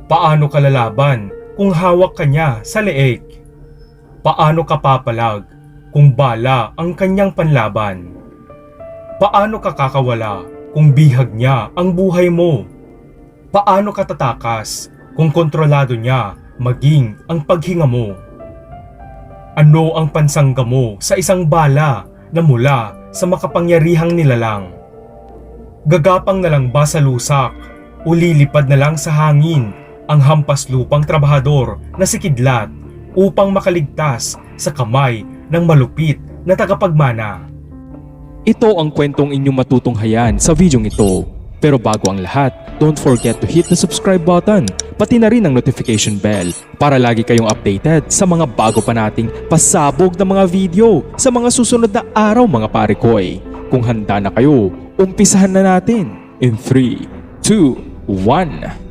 Paano ka lalaban kung hawak ka niya sa leeg? Paano ka papalag kung bala ang kanyang panlaban? Paano ka kakawala kung bihag niya ang buhay mo? Paano ka tatakas kung kontrolado niya maging ang paghinga mo? Ano ang pansangga mo sa isang bala na mula sa makapangyarihang nilalang? Gagapang na lang ba sa lusak o lilipad na lang sa hangin ang hampas lupang trabahador na si Kidlat upang makaligtas sa kamay ng malupit na tagapagmana? Ito ang kwentong inyong matutunghayan sa videong ito. Pero bago ang lahat, don't forget to hit the subscribe button, pati na rin ang notification bell para lagi kayong updated sa mga bago pa nating pasabog na mga video sa mga susunod na araw mga parekoy. Kung handa na kayo, umpisahan na natin in 3, 2, 1.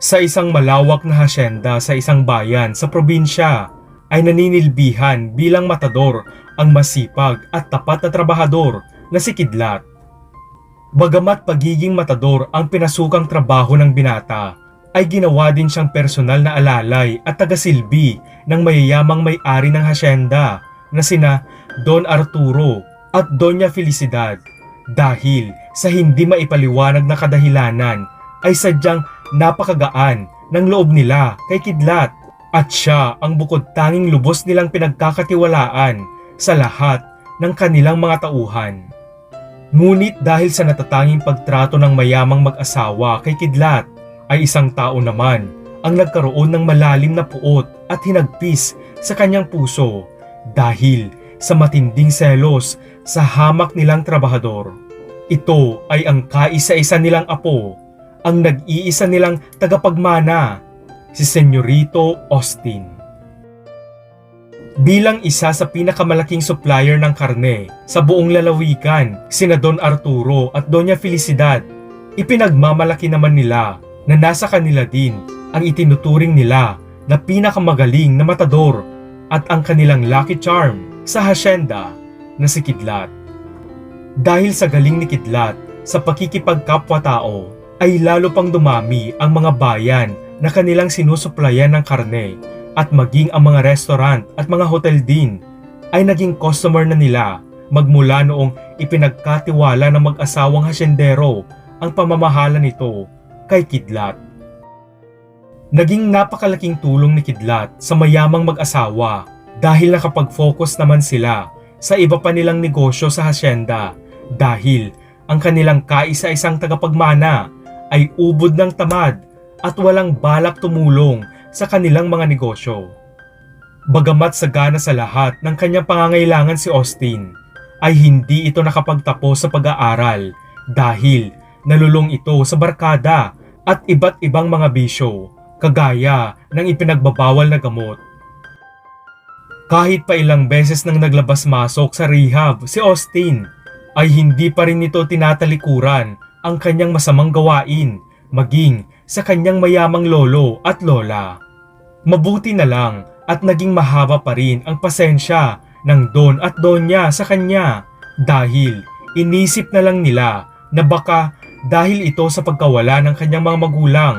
Sa isang malawak na hasyenda sa isang bayan sa probinsya ay naninilbihan bilang matador ang masipag at tapat na trabahador na si Kidlat. Bagamat pagiging matador ang pinasukang trabaho ng binata, ay ginawa din siyang personal na alalay at tagasilbi ng mayayamang may-ari ng hasyenda na sina Don Arturo at Doña Felicidad dahil sa hindi maipaliwanag na kadahilanan ay sadyang napakagaan ng loob nila kay Kidlat at siya ang bukod tanging lubos nilang pinagkakatiwalaan sa lahat ng kanilang mga tauhan. Ngunit dahil sa natatanging pagtrato ng mayamang mag-asawa kay Kidlat, ay isang tao naman ang nagkaroon ng malalim na puot at hinagpis sa kanyang puso dahil sa matinding selos sa hamak nilang trabahador. Ito ay ang kaisa-isa nilang apo, ang nag-iisa nilang tagapagmana, si Senyorito Austin. Bilang isa sa pinakamalaking supplier ng karne sa buong lalawigan, sina Don Arturo at Doña Felicidad, ipinagmamalaki naman nila na nasa kanila din ang itinuturing nila na pinakamagaling na matador at ang kanilang lucky charm sa hasyenda na si Kidlat. Dahil sa galing ni Kidlat sa pakikipagkapwa-tao, ay lalo pang dumami ang mga bayan na kanilang sinusuplayan ng karne at maging ang mga restaurant at mga hotel din ay naging customer na nila magmula noong ipinagkatiwala ng mag-asawang hasyendero ang pamamahala nito kay Kidlat. Naging napakalaking tulong ni Kidlat sa mayamang mag-asawa dahil nakapag-focus naman sila sa iba pa nilang negosyo sa hasyenda dahil ang kanilang kaisa-isang tagapagmana ay ubod ng tamad at walang balak tumulong sa kanilang mga negosyo. Bagamat sagana sa lahat ng kanyang pangangailangan si Austin, ay hindi ito nakapagtapos sa pag-aaral dahil nalulong ito sa barkada at iba't ibang mga bisyo, kagaya ng ipinagbabawal na gamot. Kahit pa ilang beses nang naglabas-masok sa rehab si Austin, ay hindi pa rin ito tinatalikuran ang kanyang masamang gawain, maging sa kanyang mayamang lolo at lola. Mabuti na lang at naging mahaba pa rin ang pasensya ng Don at Donya sa kanya dahil inisip na lang nila na baka dahil ito sa pagkawala ng kanyang mga magulang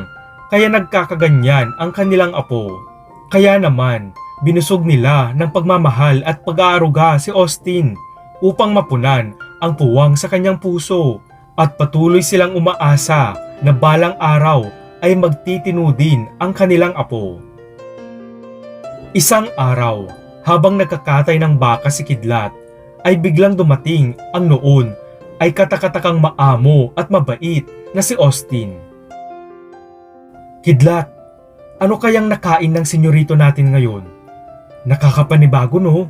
kaya nagkakaganyan ang kanilang apo. Kaya naman binusog nila ng pagmamahal at pag-aaruga si Austin upang mapunan ang puwang sa kanyang puso. At patuloy silang umaasa na balang araw ay magtitino din ang kanilang apo. Isang araw, habang nagkakatay ng baka si Kidlat, ay biglang dumating ang noon ay katakatakang maamo at mabait na si Austin. Kidlat, ano kayang nakain ng senyorito natin ngayon? Nakakapanibago no?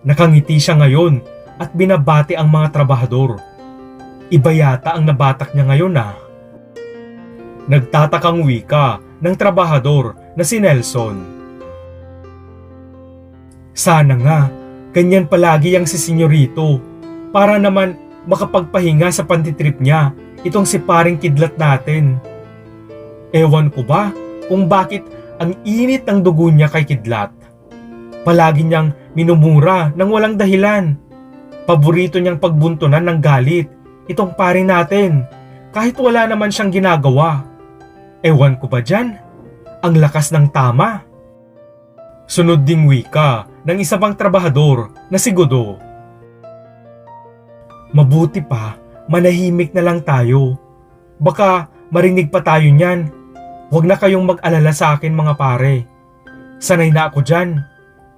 Nakangiti siya ngayon at binabati ang mga trabahador. Iba yata ang nabatak niya ngayon ah. Nagtatakang wika ng trabahador na si Nelson. Sana nga, ganyan palagi ang si Senyorito para naman makapagpahinga sa pantitrip niya itong si paring Kidlat natin. Ewan ko ba kung bakit ang init ng dugo niya kay Kidlat. Palagi niyang minumura ng walang dahilan. Paborito niyang pagbuntunan ng galit itong pare natin kahit wala naman siyang ginagawa. Ewan ko ba dyan? Ang lakas ng tama. Sunod ding wika ng isa pang trabahador na si Godo. Mabuti pa, manahimik na lang tayo. Baka marinig pa tayo niyan. Huwag na kayong mag-alala sa akin mga pare. Sanay na ako dyan.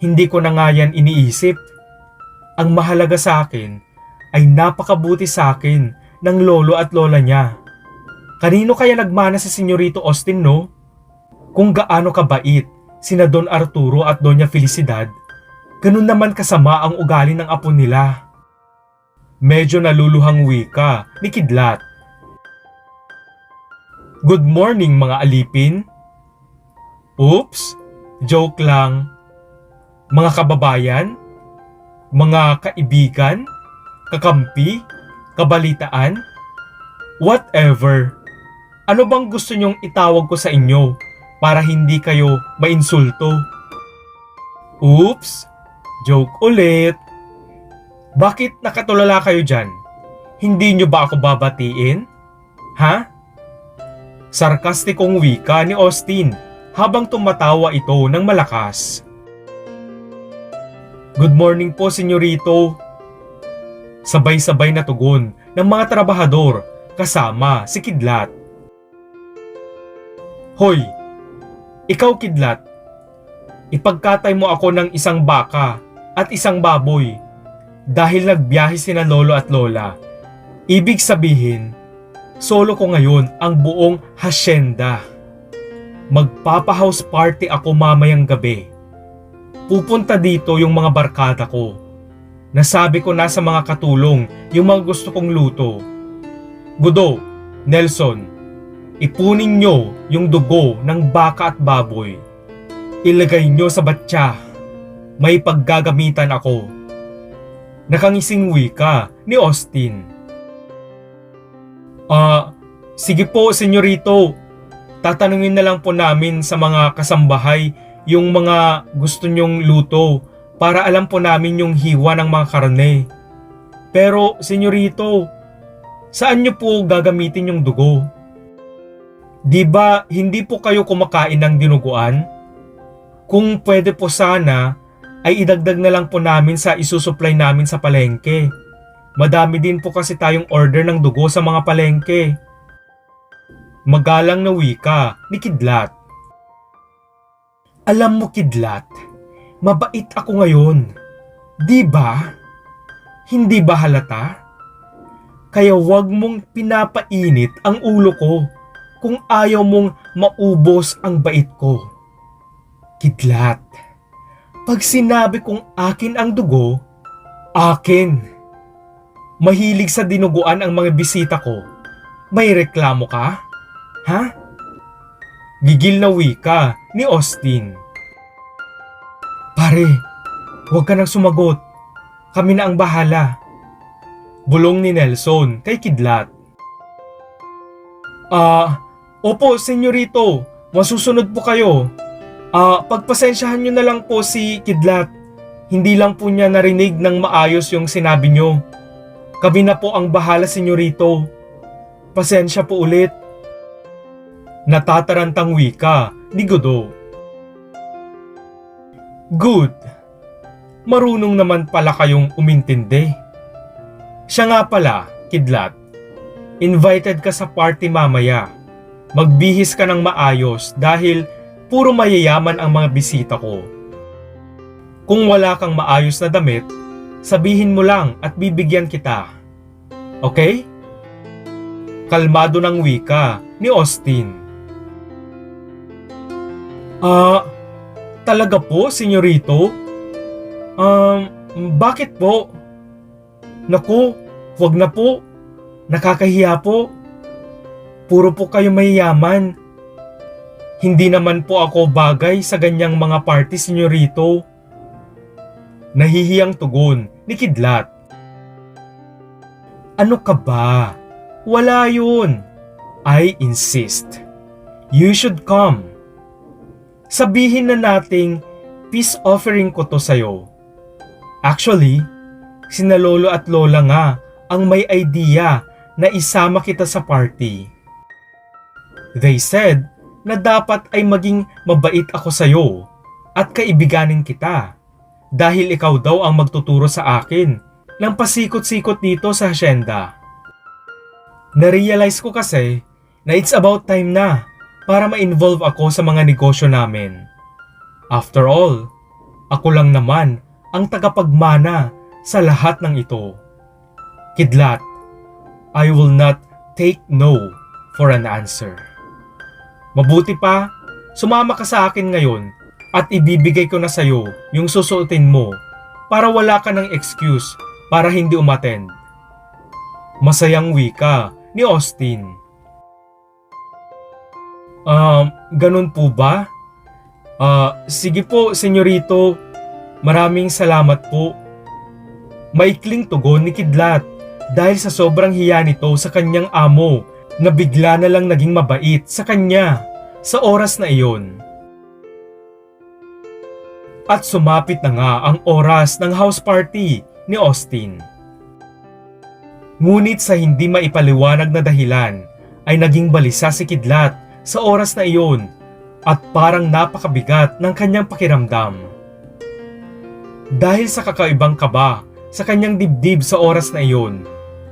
Hindi ko na nga yan iniisip. Ang mahalaga sa akin ay napakabuti sa akin ng lolo at lola niya. Kanino kaya nagmana si Senyorito Austin, no? Kung gaano kabait sina Don Arturo at Doña Felicidad, ganun naman kasama ang ugali ng apo nila. Medyo naluluhang wika ni Kidlat. Good morning mga alipin. Oops, joke lang. Mga kababayan, mga kaibigan, kakampi, kabalitaan, whatever. Ano bang gusto nyong itawag ko sa inyo para hindi kayo mainsulto? Oops, joke ulit. Bakit nakatulala kayo dyan? Hindi nyo ba ako babatiin? Ha? Sarkastikong wika ni Austin habang tumatawa ito ng malakas. Good morning po, senyorito. Sabay-sabay na tugon ng mga trabahador kasama si Kidlat. Hoy, ikaw Kidlat, ipagkatay mo ako ng isang baka at isang baboy dahil nagbiyahe sina lolo at lola. Ibig sabihin, solo ko ngayon ang buong hasyenda. Magpapa-house party ako mamayang gabi. Pupunta dito yung mga barkada ko. Nasabi ko na sa mga katulong yung mga gusto kong luto. Godo, Nelson, ipunin nyo yung dugo ng baka at baboy. Ilagay nyo sa batya. May paggagamitan ako. Nakangising wika ni Austin. Sige po, senyorito. Tatanungin na lang po namin sa mga kasambahay yung mga gusto nyong luto para alam po namin yung hiwa ng mga karne. Pero, senyorito, saan nyo po gagamitin yung dugo? Di ba hindi po kayo kumakain ng dinuguan? Kung pwede po sana, ay idagdag na lang po namin sa isusupply namin sa palengke. Madami din po kasi tayong order ng dugo sa mga palengke. Magalang na wika ni Kidlat. Alam mo Kidlat, mabait ako ngayon. Di ba? Hindi ba halata? Kaya wag mong pinapainit ang ulo ko kung ayaw mong maubos ang bait ko. Kidlat, pag sinabi kong akin ang dugo, akin. Mahilig sa dinuguan ang mga bisita ko. May reklamo ka? Ha? Gigil na wika ni Austin. Pare, huwag ka nang sumagot. Kami na ang bahala. Bulong ni Nelson kay Kidlat. Opo, senyorito. Masusunod po kayo. Pagpasensyahan nyo na lang po si Kidlat. Hindi lang po niya narinig ng maayos yung sinabi nyo. Kami na po ang bahala, senyorito. Pasensya po ulit. Natatarantang wika ni Godo. Good. Marunong naman pala kayong umintindi. Siya nga pala, Kidlat. Invited ka sa party mamaya. Magbihis ka ng maayos dahil puro mayayaman ang mga bisita ko. Kung wala kang maayos na damit, sabihin mo lang at bibigyan kita. Okay? Kalmado ng wika ni Austin. Talaga po, senyorito? Bakit po? Naku, wag na po. Nakakahiya po. Puro po kayo mayayaman. Hindi naman po ako bagay sa ganyang mga party, senyorito. Nahihiyang tugon ni Kidlat. Ano ka ba? Wala yun. I insist. You should come. Sabihin na nating peace offering ko to sa'yo. Actually, sina lolo at lola nga ang may idea na isama kita sa party. They said na dapat ay maging mabait ako sa'yo at kaibiganin kita dahil ikaw daw ang magtuturo sa akin ng pasikot-sikot dito sa hasyenda. Narealize ko kasi na it's about time na para ma-involve ako sa mga negosyo namin. After all, ako lang naman ang tagapagmana sa lahat ng ito. Kidlat, I will not take no for an answer. Mabuti pa, sumama ka sa akin ngayon at ibibigay ko na sa'yo yung susuotin mo para wala ka ng excuse para hindi umattend. Masayang wika ni Austin. Ganun po ba? Sige po, senyorito. Maraming salamat po. Maikling tugon ni Kidlat dahil sa sobrang hiya nito sa kanyang amo na bigla na lang naging mabait sa kanya sa oras na iyon. At sumapit na nga ang oras ng house party ni Austin. Ngunit sa hindi maipaliwanag na dahilan ay naging balisa si Kidlat sa oras na iyon at parang napakabigat ng kanyang pakiramdam. Dahil sa kakaibang kaba sa kanyang dibdib sa oras na iyon,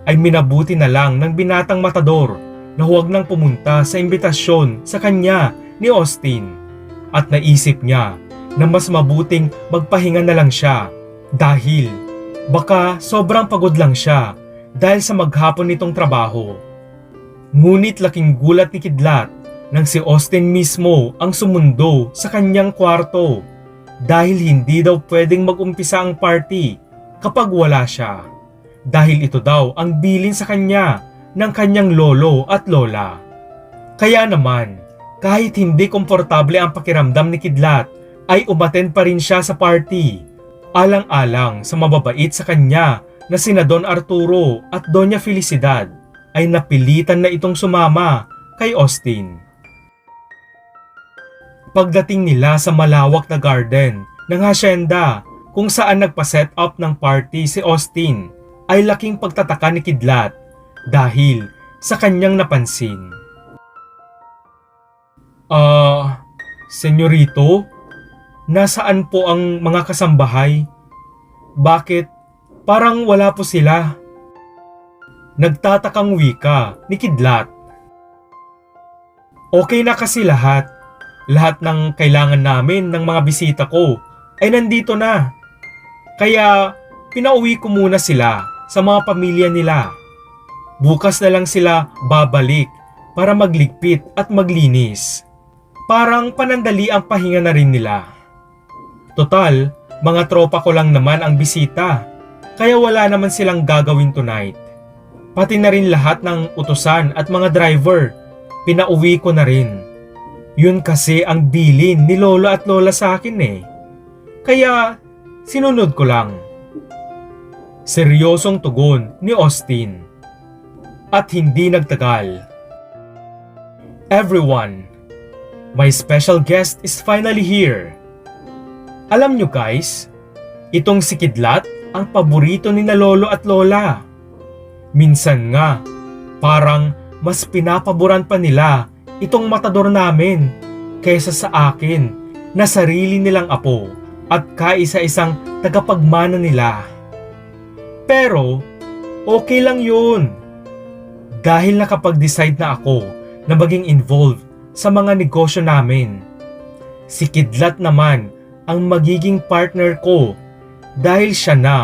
ay minabuti na lang ng binatang matador na huwag nang pumunta sa imbitasyon sa kanya ni Austin at naisip niya na mas mabuting magpahinga na lang siya dahil baka sobrang pagod lang siya dahil sa maghapon nitong trabaho. Ngunit laking gulat ni Kidlat nang si Austin mismo ang sumundo sa kanyang kwarto dahil hindi daw pwedeng mag-umpisa ang party kapag wala siya. Dahil ito daw ang bilin sa kanya ng kanyang lolo at lola. Kaya naman, kahit hindi komportable ang pakiramdam ni Kidlat, ay umattend pa rin siya sa party. Alang-alang sa mababait sa kanya na sina Don Arturo at Doña Felicidad, ay napilitan na itong sumama kay Austin. Pagdating nila sa malawak na garden ng hasyenda kung saan nagpa-set up ng party si Austin, ay laking pagtataka ni Kidlat dahil sa kanyang napansin. Senyorito, nasaan po ang mga kasambahay? Bakit parang wala po sila? Nagtatakang wika ni Kidlat. Okay na kasi lahat. Lahat ng kailangan namin ng mga bisita ko ay nandito na. Kaya pinauwi ko muna sila sa mga pamilya nila. Bukas na lang sila babalik para magligpit at maglinis. Parang panandali ang pahinga na rin nila. Total, mga tropa ko lang naman ang bisita, kaya wala naman silang gagawin tonight. Pati na rin lahat ng utusan at mga driver, pinauwi ko na rin. Yun kasi ang bilin ni lolo at lola sa akin eh. Kaya sinunod ko lang. Seryosong tugon ni Austin. At hindi nagtagal. Everyone, my special guest is finally here. Alam nyo guys, itong si Kidlat ang paborito ni na lolo at lola. Minsan nga, parang mas pinapaboran pa nila itong matador namin kaysa sa akin na sarili nilang apo at kaisa-isang tagapagmana nila. Pero, okay lang yun. Dahil nakapag-decide na ako na maging involved sa mga negosyo namin. Si Kidlat naman ang magiging partner ko dahil siya na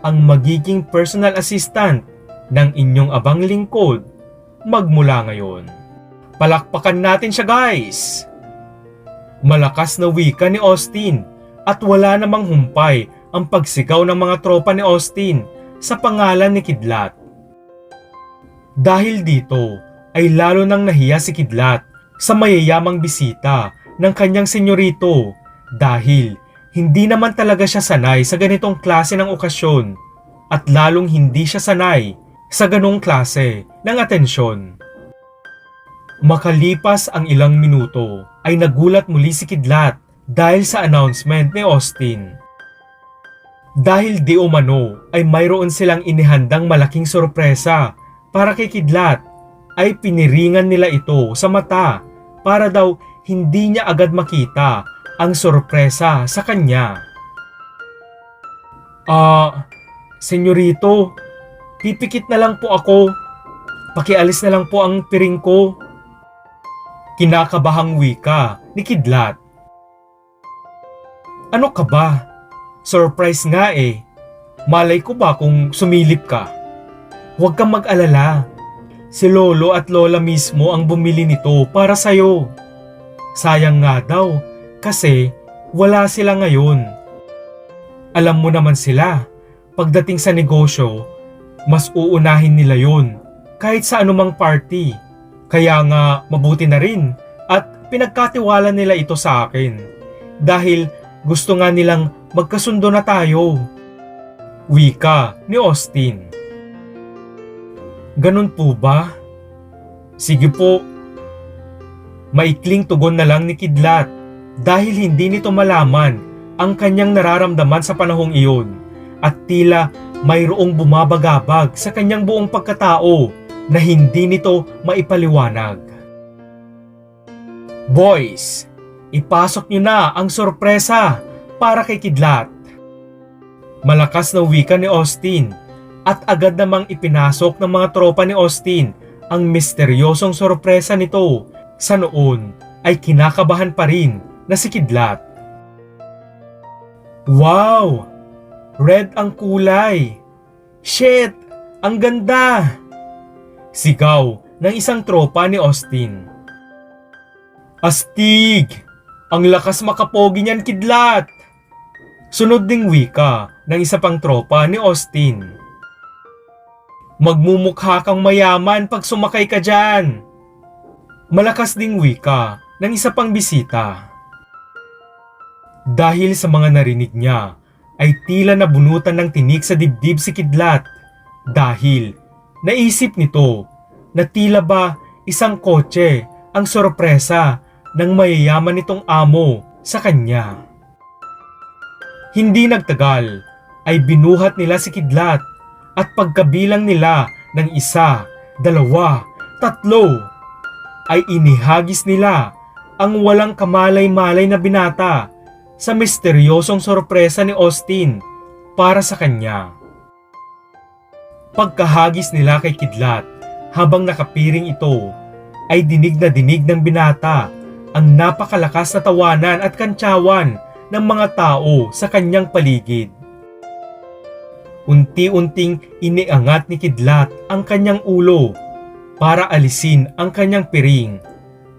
ang magiging personal assistant ng inyong abang lingkod magmula ngayon. Palakpakan natin siya guys! Malakas na wika ni Austin at wala namang humpay ang pagsigaw ng mga tropa ni Austin sa pangalan ni Kidlat. Dahil dito ay lalo nang nahiya si Kidlat sa mayayamang bisita ng kanyang senyorito dahil hindi naman talaga siya sanay sa ganitong klase ng okasyon at lalong hindi siya sanay sa ganong klase ng atensyon. Makalipas ang ilang minuto ay nagulat muli si Kidlat dahil sa announcement ni Austin. Dahil di umano ay mayroon silang inihandang malaking sorpresa para kay Kidlat, ay piniringan nila ito sa mata para daw hindi niya agad makita ang sorpresa sa kanya. Senyorito, pipikit na lang po ako. Pakialis na lang po ang piring ko. Kinakabahang wika ni Kidlat. Ano ka ba? Surprise nga eh. Malay ko ba kung sumilip ka? Huwag kang mag-alala. Si Lolo at Lola mismo ang bumili nito para sa'yo. Sayang nga daw kasi wala sila ngayon. Alam mo naman sila, pagdating sa negosyo, mas uunahin nila yun kahit sa anumang party. Kaya nga mabuti na rin at pinagkatiwala nila ito sa akin dahil gusto nga nilang magkasundo na tayo. Wika ni Austin. Ganun po ba? Sige po. Maikling tugon na lang ni Kidlat dahil hindi nito malaman ang kanyang nararamdaman sa panahong iyon at tila mayroong bumabagabag sa kanyang buong pagkatao na hindi nito maipaliwanag. Boys, ipasok niyo na ang sorpresa para kay Kidlat. Malakas na wika ni Austin at agad namang ipinasok ng mga tropa ni Austin ang misteryosong sorpresa nito. Sa noon ay kinakabahan pa rin na si Kidlat. Wow! Red ang kulay! Shit! Ang ganda! Sigaw ng isang tropa ni Austin. Astig! Ang lakas makapogi niyan, Kidlat! Sunod ding wika ng isa pang tropa ni Austin. Magmumukha kang mayaman pag sumakay ka dyan! Malakas ding wika ng isa pang bisita. Dahil sa mga narinig niya, ay tila nabunutan ng tinik sa dibdib si Kidlat dahil naisip nito na tila ba isang kotse ang sorpresa ng mayayaman nitong amo sa kanya. Hindi nagtagal ay binuhat nila si Kidlat at pagkabilang nila ng 1, 2, 3 ay inihagis nila ang walang kamalay-malay na binata sa misteryosong sorpresa ni Austin para sa kanya. Pagkahagis nila kay Kidlat, habang nakapiring ito, ay dinig ng binata ang napakalakas na tawanan at kantsawan ng mga tao sa kanyang paligid. Unti-unting iniangat ni Kidlat ang kanyang ulo para alisin ang kanyang piring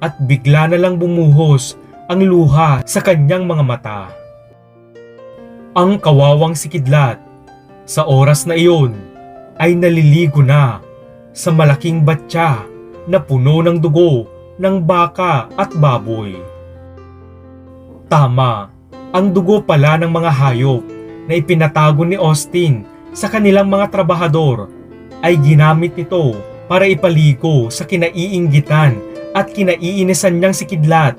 at bigla na lang bumuhos ang luha sa kanyang mga mata. Ang kawawang si Kidlat sa oras na iyon ay naliligo na sa malaking batya na puno ng dugo ng baka at baboy. Tama, ang dugo pala ng mga hayop na ipinatago ni Austin sa kanilang mga trabahador ay ginamit nito para ipaligo sa kinaiinggitan at kinaiinisan niyang si Kidlat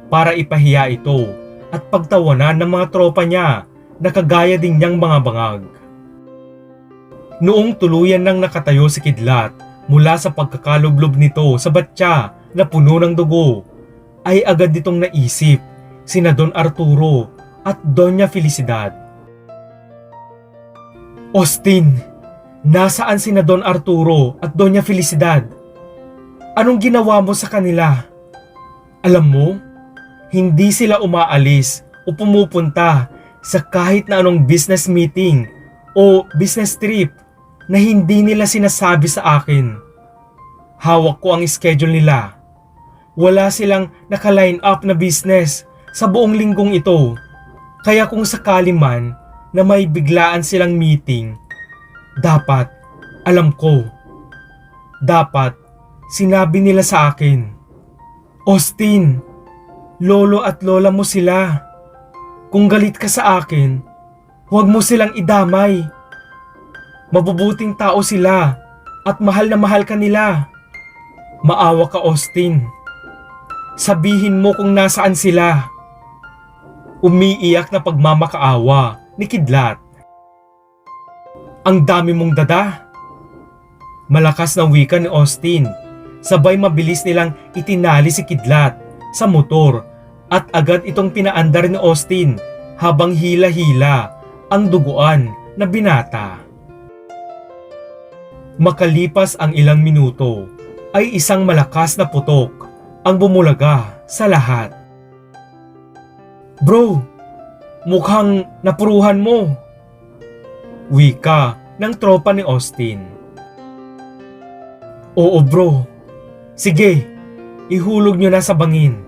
para ipahiya ito at pagtawanan ng mga tropa niya na kagaya din niyang mga bangag. Noong tuluyan nang nakatayo si Kidlat mula sa pagkakalublob nito sa batya na puno ng dugo, ay agad nitong naisip sina Don Arturo at Doña Felicidad. Austin, nasaan sina Don Arturo at Doña Felicidad? Anong ginawa mo sa kanila? Alam mo, hindi sila umaalis o pumupunta sa kahit na anong business meeting o business trip na hindi nila sinasabi sa akin. Hawak ko ang schedule nila. Wala silang naka-line up na business sa buong linggong ito. Kaya kung sakali man na may biglaan silang meeting, dapat, alam ko, dapat sinabi nila sa akin. Austin, Lolo at Lola mo sila. Kung galit ka sa akin, huwag mo silang idamay. Mabubuting tao sila at mahal na mahal ka nila. Maawa ka, Austin. Sabihin mo kung nasaan sila. umiiyak na pagmamakaawa ni Kidlat. Ang dami mong dada. Malakas na wika ni Austin. Sabay mabilis nilang itinali si Kidlat sa motor at agad itong pinaandar ni Austin habang hila-hila ang duguan na binata. Makalipas ang ilang minuto ay isang malakas na putok ang bumulaga sa lahat. Bro, mukhang napuruhan mo. Wika ng tropa ni Austin. Oo bro, sige, ihulog nyo na sa bangin.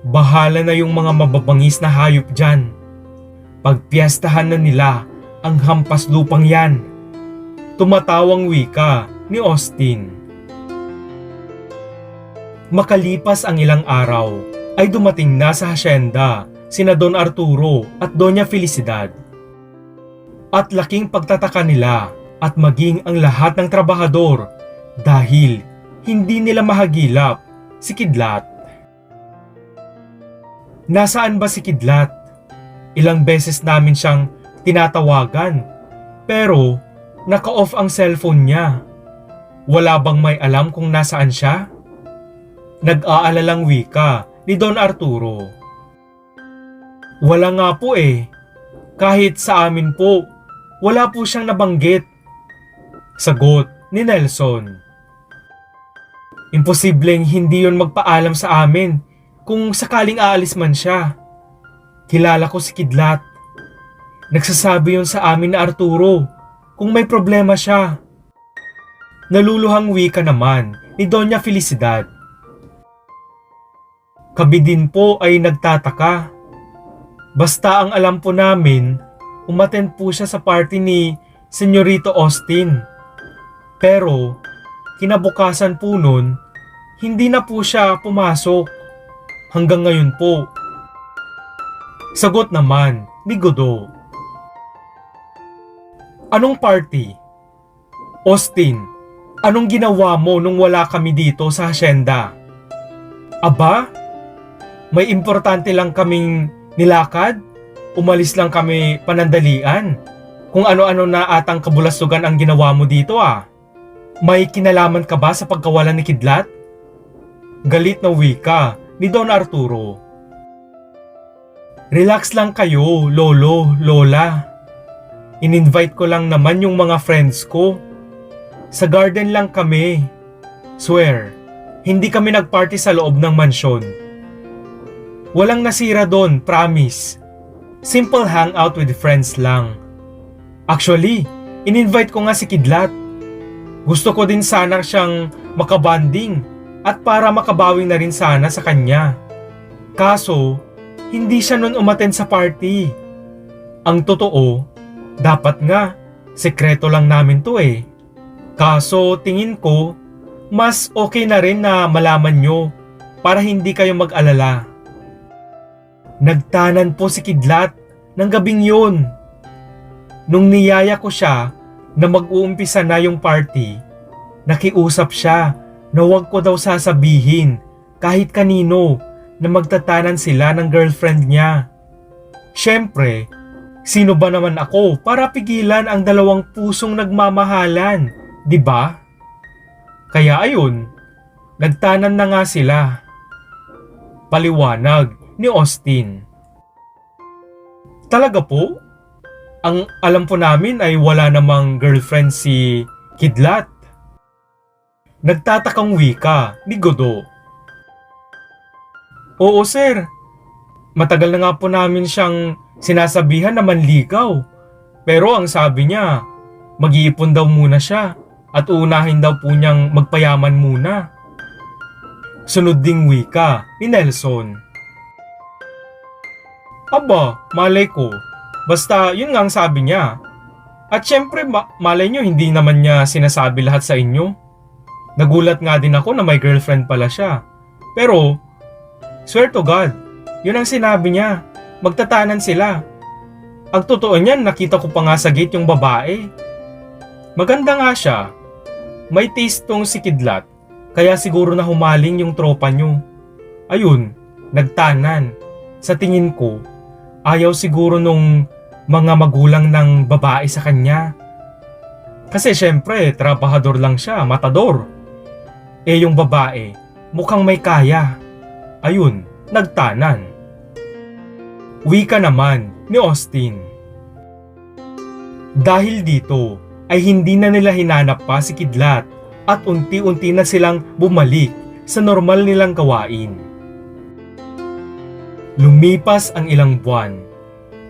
Bahala na yung mga mababangis na hayop dyan. Pagpiyastahan na nila ang hampas lupang yan. Tumatawang wika ni Austin. Makalipas ang ilang araw ay dumating na sa hasyenda sina Don Arturo at Doña Felicidad. At laking pagtataka nila at maging ang lahat ng trabahador dahil hindi nila mahagilap si Kidlat. Nasaan ba si Kidlat? Ilang beses namin siyang tinatawagan pero naka-off ang cellphone niya. Wala bang may alam kung nasaan siya? Nag-aalalang wika ni Don Arturo. Wala nga po eh. Kahit sa amin po, wala po siyang nabanggit. Sagot ni Nelson. Imposibleng hindi yon magpaalam sa amin kung sakaling aalis man siya. Kilala ko si Kidlat. Nagsasabi yon sa amin na Arturo kung may problema siya. Naluluhang wika naman ni Doña Felicidad. Kami din po ay nagtataka. Basta ang alam po namin, umattend po siya sa party ni Senyorito Austin. Pero kinabukasan po nun, hindi na po siya pumasok. Hanggang ngayon po. Sagot naman ni Godo. Anong party? Austin, anong ginawa mo nung wala kami dito sa hasyenda? Aba, may importante lang kaming nilakad? Umalis lang kami panandalian? Kung ano-ano na atang kabulastugan ang ginawa mo dito ah. May kinalaman ka ba sa pagkawalan ni Kidlat? Galit na wika ni Don Arturo. Relax lang kayo, lolo, lola. In-invite ko lang naman yung mga friends ko. Sa garden lang kami. Swear, hindi kami nagparty sa loob ng mansyon. Walang nasira doon, promise. Simple hangout with friends lang. Actually, in-invite ko nga si Kidlat. Gusto ko din sana siyang makabanding at para makabawi na rin sana sa kanya. Kaso, hindi siya nun umattend sa party. Ang totoo, dapat nga, sekreto lang namin to eh. Kaso tingin ko, mas okay na rin na malaman nyo para hindi kayo mag-alala. Nagtanan po si Kidlat ng gabing yun. Nung niyaya ko siya na mag-uumpisa na yung party, nakiusap siya na huwag ko daw sasabihin kahit kanino na magtatanan sila ng girlfriend niya. Siyempre, sino ba naman ako para pigilan ang dalawang pusong nagmamahalan, di ba? Kaya ayun, nagtanan na nga sila. Paliwanag ni Austin. Talaga po? Ang alam po namin ay wala namang girlfriend si Kidlat. Nagtatakang wika ni Godo. Oo sir, matagal na nga po namin siyang sinasabihan na manligaw. Pero ang sabi niya, mag-iipon daw muna siya at uunahin daw po niyang magpayaman muna. Sunod ding wika ni Nelson. Aba, malay ko. Basta yun nga ang sabi niya. At syempre malay nyo hindi naman niya sinasabi lahat sa inyo. Nagulat nga din ako na may girlfriend pala siya. Pero, swear to God, yun ang sinabi niya. Magtatanan sila. Ang totoo niyan, nakita ko pa nga sa gate yung babae. Maganda nga siya. May taste tong si Kidlat, kaya siguro na humaling yung tropa nyo. Ayun, nagtanan. Sa tingin ko, Ayaw siguro nung mga magulang ng babae sa kanya. Kasi syempre, trabahador lang siya, matador. Yung babae, mukhang may kaya. Ayun, nagtanan. Wika naman ni Austin. Dahil dito, ay hindi na nila hinanap pa si Kidlat at unti-unti na silang bumalik sa normal nilang gawain. Lumipas ang ilang buwan.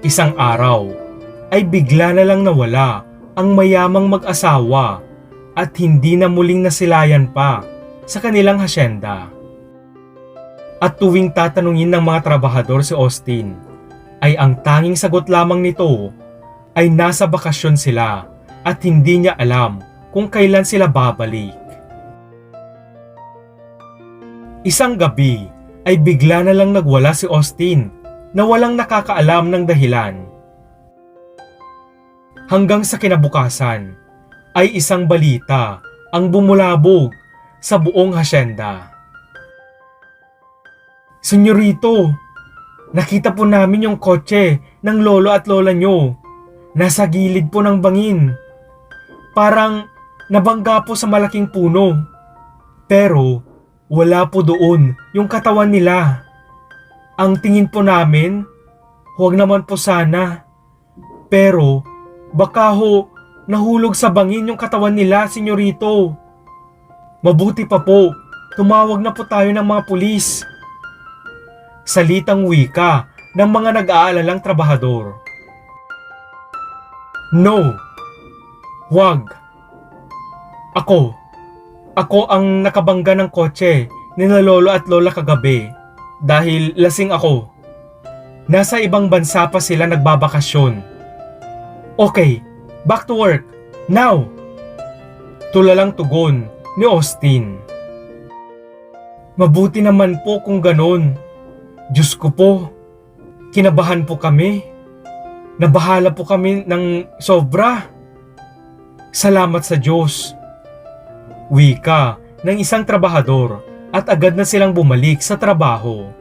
Isang araw ay bigla na lang nawala ang mayamang mag-asawa at hindi na muling nasilayan pa sa kanilang hasyenda. At tuwing tatanungin ng mga trabahador si Austin, ay ang tanging sagot lamang nito ay nasa bakasyon sila at hindi niya alam kung kailan sila babalik. Isang gabi ay bigla na lang nagwala si Austin na walang nakakaalam ng dahilan. Hanggang sa kinabukasan ay isang balita ang bumulabog sa buong hasyenda. "Senyorito, nakita po namin yung kotse ng lolo at lola nyo. Nasa gilid po ng bangin. Parang nabangga po sa malaking puno. Pero wala po doon yung katawan nila. Ang tingin po namin, huwag naman po sana. Pero baka ho nahulog sa bangin yung katawan nila, senyorito. Mabuti pa po, tumawag na po tayo ng mga pulis." Salitang wika ng mga nag-aalalang trabahador. "No, wag. Ako ang nakabangga ng kotse ni na lolo at lola kagabi dahil lasing ako. Nasa ibang bansa pa sila nagbabakasyon. Okay, back to work, now!" Tulalang tugon ni Austin. "Mabuti naman po kung ganun. Diyos ko po, kinabahan po kami. Nabahala po kami ng sobra. Salamat sa Diyos." Wika ng isang trabahador at agad na silang bumalik sa trabaho.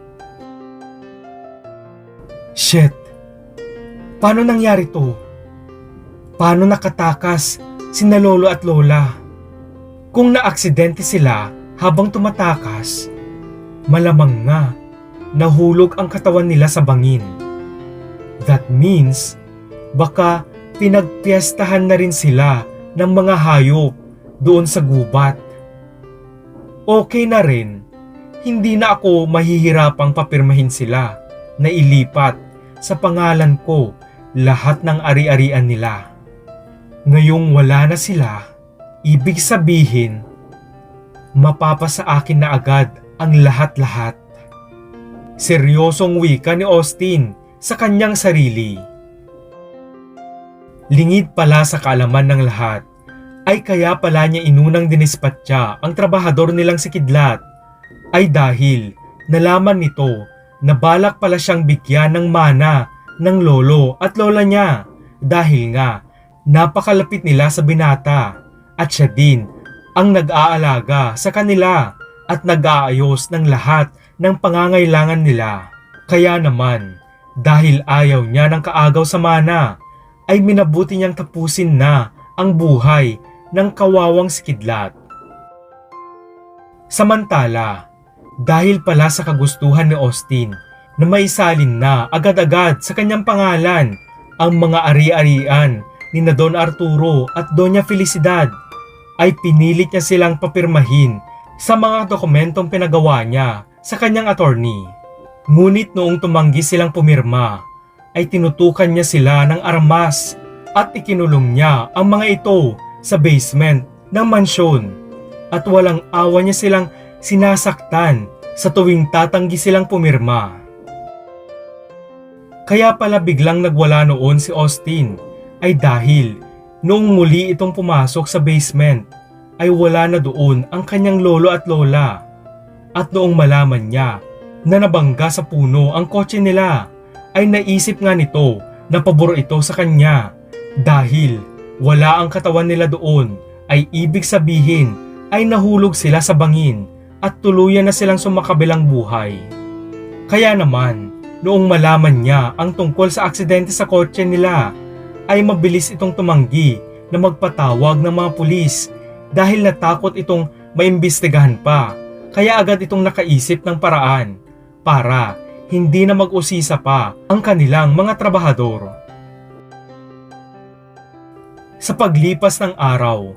Shit! Paano nangyari to? Paano nakatakas sina lolo at lola? Kung naaksidente sila habang tumatakas, malamang nga nahulog ang katawan nila sa bangin. That means, baka pinagpiestahan na rin sila ng mga hayop doon sa gubat. Okay na rin, hindi na ako mahihirapang papirmahin sila na ilipat sa pangalan ko lahat ng ari-arian nila. Ngayong wala na sila, ibig sabihin, mapapasa akin na agad ang lahat-lahat. Seryosong wika ni Austin sa kanyang sarili. Lingid pala sa kaalaman ng lahat, ay kaya pala niya inunang dinispatya ang trabahador nilang si Kidlat, ay dahil nalaman nito na balak pala siyang bigyan ng mana ng lolo at lola niya dahil nga napakalapit nila sa binata at siya din ang nag-aalaga sa kanila at nag-aayos ng lahat ng pangangailangan nila. Kaya naman, dahil ayaw niya ng kaagaw sa mana, ay minabuti niyang tapusin na ang buhay ng kawawang si Kidlat. Samantala, dahil pala sa kagustuhan ni Austin na maisalin na agad-agad sa kanyang pangalan ang mga ari-arian ni na Don Arturo at Doña Felicidad, ay pinilit niya silang papirmahin sa mga dokumentong pinagawa niya sa kanyang attorney. Ngunit noong tumanggi silang pumirma, ay tinutukan niya sila ng armas at ikinulong niya ang mga ito sa basement ng mansyon at walang awa niya silang sinasaktan sa tuwing tatanggi silang pumirma. Kaya pala biglang nagwala noon si Austin ay dahil noong muli itong pumasok sa basement ay wala na doon ang kanyang lolo at lola. At noong malaman niya na nabangga sa puno ang kotse nila, ay naisip nga nito na pabor ito sa kanya dahil wala ang katawan nila doon, ay ibig sabihin ay nahulog sila sa bangin at tuluyan na silang sumakabilang buhay. Kaya naman, Noong malaman niya ang tungkol sa aksidente sa kotse nila, ay mabilis itong tumanggi na magpatawag ng mga pulis dahil natakot itong maimbestigahan pa, kaya agad itong nakaisip ng paraan para hindi na mag-usisa pa ang kanilang mga trabahador. Sa paglipas ng araw,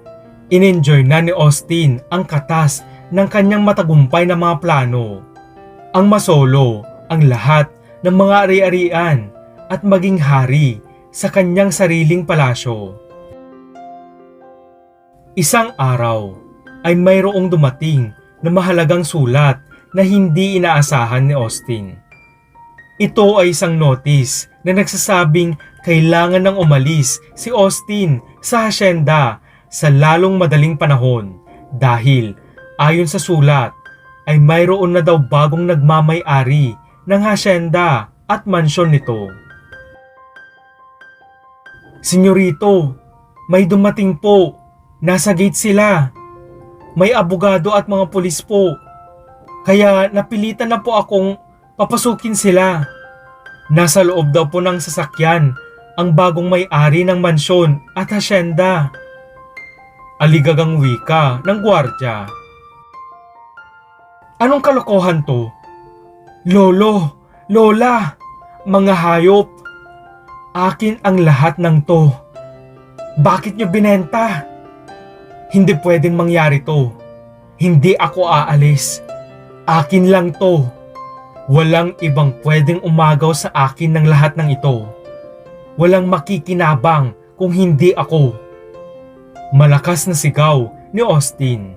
in-enjoy na ni Austin ang katas ng kanyang matagumpay na mga plano. Ang masolo ang lahat ng mga ari-arian at maging hari sa kanyang sariling palasyo. Isang araw ay mayroong dumating na mahalagang sulat na hindi inaasahan ni Austin. Ito ay isang notice na nagsasabing kailangan nang umalis si Austin sa hasyenda sa lalong madaling panahon dahil ayon sa sulat ay mayroon na daw bagong nagmamay-ari ng hasyenda at mansyon nito. "Senyorito, may dumating po. Nasa gate sila. May abogado at mga pulis po. Kaya napilitan na po akong papasukin sila. Nasa loob daw po ng sasakyan ang bagong may-ari ng mansyon at hasyenda." Aligagang wika ng gwardya. "Anong kalokohan to? Lolo, lola, mga hayop. Akin ang lahat ng to. Bakit nyo binenta? Hindi pwedeng mangyari to. Hindi ako aalis. Akin lang to. Walang ibang pwedeng umagaw sa akin ng lahat ng ito. Walang makikinabang kung hindi ako." Malakas na sigaw ni Austin.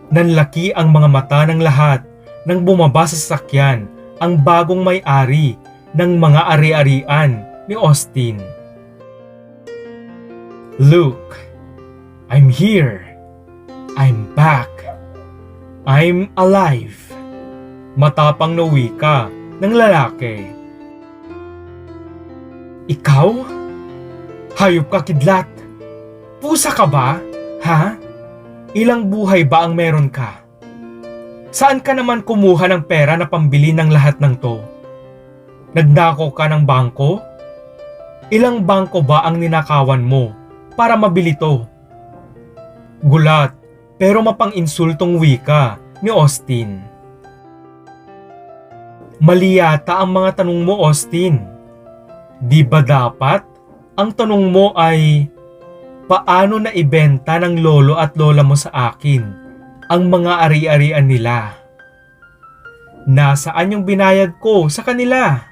Nanlaki ang mga mata ng lahat nang bumaba sa sasakyan ang bagong may-ari ng mga ari-arian ni Austin. "Look, I'm here. I'm back. I'm alive." Matapang na wika ng lalaki. "Ikaw? Hayop ka, kidlat. Pusa ka ba? Ha? Ilang buhay ba ang meron ka? Saan ka naman kumuha ng pera na pambili ng lahat ng to? Nagnakaw ka ng bangko? Ilang bangko ba ang ninakawan mo para mabili to?" Gulat pero mapang-insultong wika ni Austin. "Mali yata ang mga tanong mo, Austin. Di ba dapat ang tanong mo ay paano na ibenta ng lolo at lola mo sa akin ang mga ari-arian nila? Nasaan yung binayad ko sa kanila?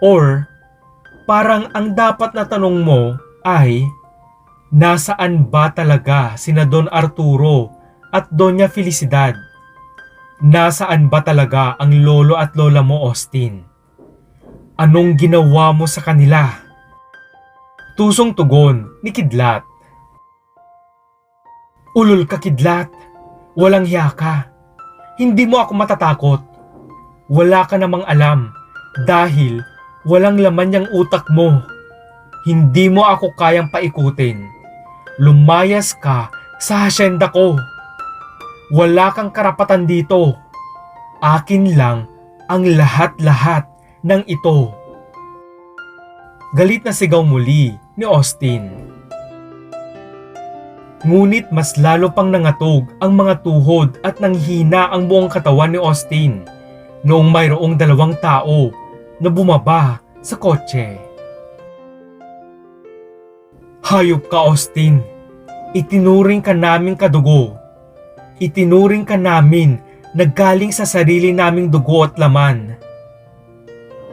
Or parang ang dapat na tanong mo ay nasaan ba talaga sina Don Arturo at Doña Felicidad? Nasaan ba talaga ang lolo at lola mo, Austin? Anong ginawa mo sa kanila?" Tusong tugon ni Kidlat. "Ulol ka, Kidlat. Walang hiya ka. Hindi mo ako matatakot. Wala ka namang alam dahil walang laman yung utak mo. Hindi mo ako kayang paikutin. Lumayas ka sa hasyenda ko. Wala kang karapatan dito. Akin lang ang lahat-lahat ng ito." Galit na sigaw muli ni Austin. Ngunit mas lalo pang nangatog ang mga tuhod at nanghina ang buong katawan ni Austin noong mayroong dalawang tao na bumaba sa kotse. "Hayop ka, Austin. Itinuring ka naming kadugo. Itinuring ka namin na galing sa sarili naming dugo at laman.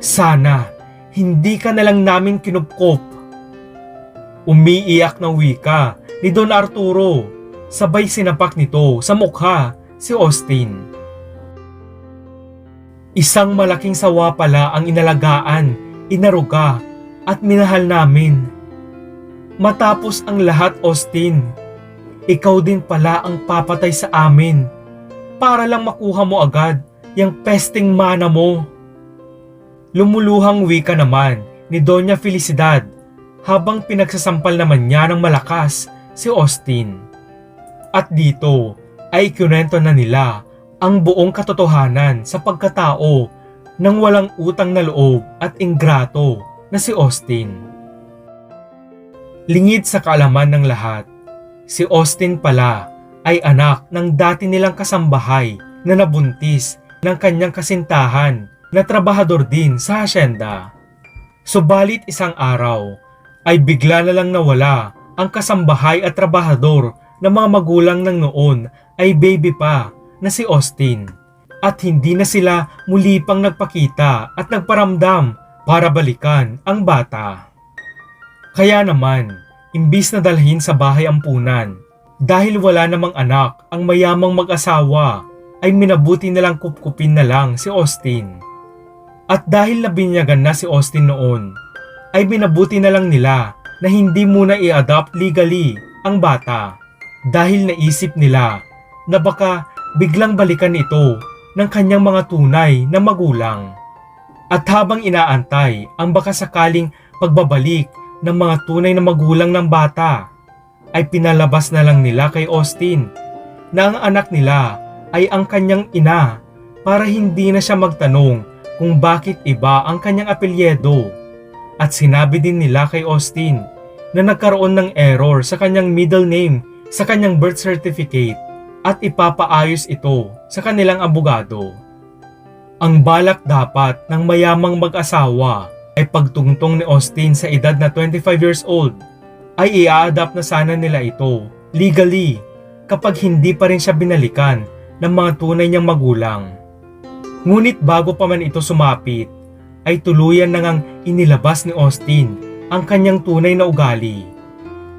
Sana hindi ka na lang namin kinupkop." Umiiyak na wika ni Don Arturo, sabay sinapak nito sa mukha si Austin. "Isang malaking sawa pala ang inalagaan, inaruga at minahal namin. Matapos ang lahat, Austin, ikaw din pala ang papatay sa amin para lang makuha mo agad yung pesting mana mo." Lumuluhang wika naman ni Doña Felicidad habang pinagsasampal naman niya ng malakas si Austin. At dito ay ikinwento na nila ang buong katotohanan sa pagkatao ng walang utang na loob at ingrato na si Austin. Lingid sa kaalaman ng lahat, si Austin pala ay anak ng dati nilang kasambahay na nabuntis ng kanyang kasintahan na trabahador din sa hasyenda. Subalit isang araw ay bigla na lang nawala ang kasambahay at trabahador na mga magulang ng noon ay baby pa na si Austin at hindi na sila muli pang nagpakita at nagparamdam para balikan ang bata. Kaya naman, imbis na dalhin sa bahay ampunan, dahil wala namang anak ang mayamang mag-asawa, ay minabuti nilang kupkupin na lang si Austin. At dahil nabinyagan na si Austin noon, ay minabuti na lang nila na hindi muna i-adopt legally ang bata dahil naisip nila na baka biglang balikan ito ng kanyang mga tunay na magulang. At habang inaantay ang baka sakaling pagbabalik ng mga tunay na magulang ng bata, ay pinalabas na lang nila kay Austin na ang anak nila ay ang kanyang ina para hindi na siya magtanong kung bakit iba ang kanyang apelyido. At sinabi din nila kay Austin na nagkaroon ng error sa kanyang middle name sa kanyang birth certificate at ipapaayos ito sa kanilang abogado. Ang balak dapat ng mayamang mag-asawa ay pagtungtong ni Austin sa edad na 25 years old ay i-a-adapt na sana nila ito legally kapag hindi pa rin siya binalikan ng mga tunay niyang magulang. Ngunit bago pa man ito sumapit, ay tuluyan na ngang inilabas ni Austin ang kanyang tunay na ugali.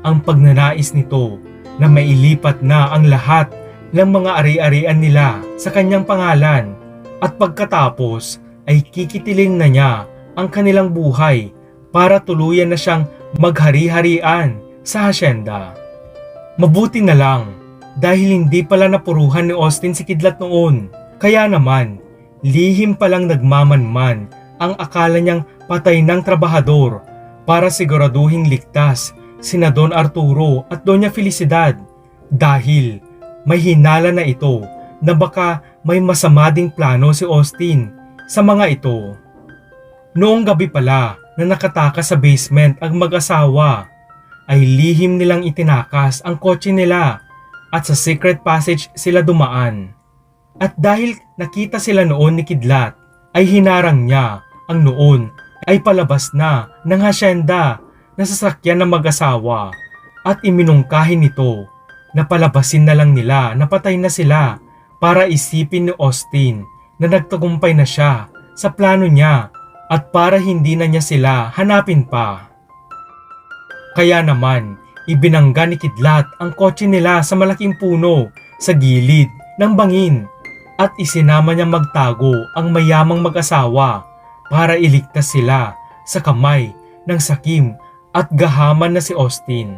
Ang pagnanais nito na mailipat na ang lahat ng mga ari-arian nila sa kanyang pangalan at pagkatapos ay kikitilin na niya ang kanilang buhay para tuluyan na siyang maghari-harian sa hasyenda. Mabuti na lang dahil hindi pala napuruhan ni Austin si Kidlat noon, kaya naman lihim palang nagmamanman ang akala niyang patay ng trabahador para siguraduhing ligtas sina Don Arturo at Doña Felicidad dahil may hinala na ito na baka may masama ding plano si Austin sa mga ito. Noong gabi pala na nakatakas sa basement ang mag-asawa, ay lihim nilang itinakas ang kotse nila at sa secret passage sila dumaan. At dahil nakita sila noon ni Kidlat, ay hinarang niya ang noon ay palabas na ng hasyenda na sasakyan ng mag-asawa at iminungkahin nito na palabasin na lang nila na patay na sila para isipin ni Austin na nagtagumpay na siya sa plano niya at para hindi na niya sila hanapin pa. Kaya naman, ibinangga ni Kidlat ang kotse nila sa malaking puno sa gilid ng bangin at isinama niya magtago ang mayamang mag-asawa para iligtas sila sa kamay ng sakim at gahaman na si Austin.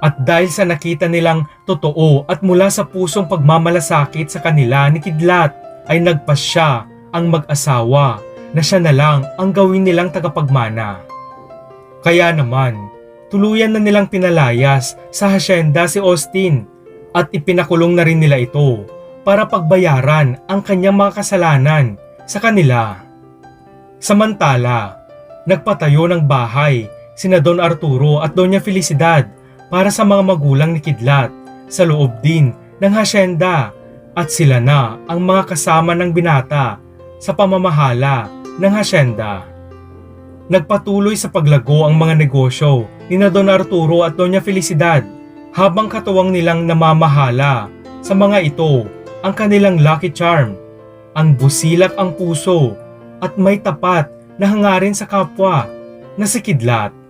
At dahil sa nakita nilang totoo at mula sa pusong pagmamalasakit sa kanila ni Kidlat, ay nagpasya ang mag-asawa na siya na lang ang gawin nilang tagapagmana. Kaya naman, tuluyan na nilang pinalayas sa hasyenda si Austin at ipinakulong na rin nila ito para pagbayaran ang kanyang mga kasalanan sa kanila. Samantala, nagpatayo ng bahay sina Don Arturo at Doña Felicidad para sa mga magulang ni Kidlat sa loob din ng hasyenda at sila na ang mga kasama ng binata sa pamamahala ng hasyenda. Nagpatuloy sa paglago ang mga negosyo ni Don Arturo at Doña Felicidad habang katuwang nilang namamahala sa mga ito ang kanilang lucky charm, ang busilak ang puso at may tapat na hangarin sa kapwa na si Kidlat.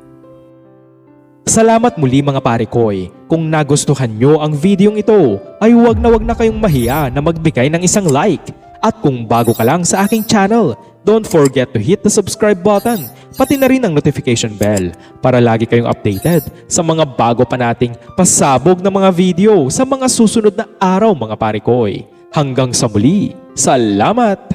Salamat muli mga parekoy. Kung nagustuhan nyo ang videong ito, ay huwag na kayong mahiya na magbigay ng isang like. At kung bago ka lang sa aking channel, don't forget to hit the subscribe button, pati na rin ang notification bell para lagi kayong updated sa mga bago pa nating pasabog na mga video sa mga susunod na araw mga parekoy. Hanggang sa muli, salamat!